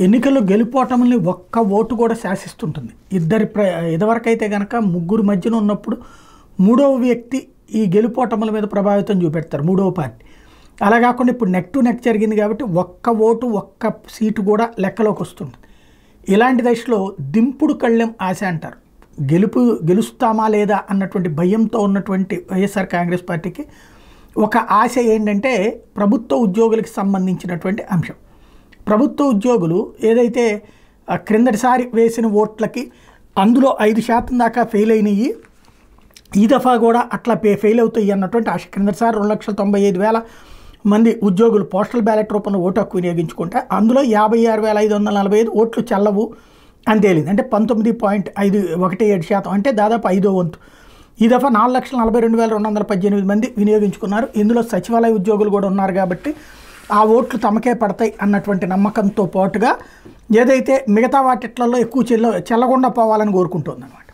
ఎన్నికల్లో గెలుపోటముల్ని ఒక్క ఓటు కూడా శాసిస్తుంటుంది. ఇదివరకైతే కనుక ముగ్గురు మధ్యన ఉన్నప్పుడు మూడవ వ్యక్తి ఈ గెలుపోటముల మీద ప్రభావితం చూపెడతారు, మూడవ పార్టీ. అలా కాకుండా ఇప్పుడు నెక్ టు నెక్ జరిగింది కాబట్టి ఒక్క ఓటు ఒక్క సీటు కూడా లెక్కలోకి వస్తుంది. ఇలాంటి దశలో దింపుడు కళ్ళెం ఆశ అంటారు. గెలుస్తామా లేదా అన్నటువంటి భయంతో ఉన్నటువంటి వైఎస్ఆర్ కాంగ్రెస్ పార్టీకి ఒక ఆశ ఏంటంటే ప్రభుత్వ ఉద్యోగులకు సంబంధించినటువంటి అంశం. ప్రభుత్వ ఉద్యోగులు ఏదైతే క్రిందటిసారి వేసిన ఓట్లకి అందులో 5% దాకా ఫెయిల్ అయినాయి, ఈ దఫా కూడా అట్లా ఫెయిల్ అవుతాయి అన్నటువంటి ఆశ. క్రిందటిసారి 2,95,000 మంది ఉద్యోగులు పోస్టల్ బ్యాలెట్ రూపంలో ఓటు హక్కు వినియోగించుకుంటే అందులో 56,545 ఓట్లు చెల్లవు అని తేలింది. అంటే 19.517%, అంటే దాదాపు 5వ వంతు. ఈ దఫా 4,42,218 మంది వినియోగించుకున్నారు. ఇందులో సచివాలయ ఉద్యోగులు కూడా ఉన్నారు కాబట్టి ఆ ఓట్లు తమకే పడతాయి అన్నటువంటి నమ్మకంతో పాటుగా ఏదైతే మిగతా వాటిట్లలో ఎక్కువ చెల్లకుండా పోవాలని కోరుకుంటుంది అన్నమాట.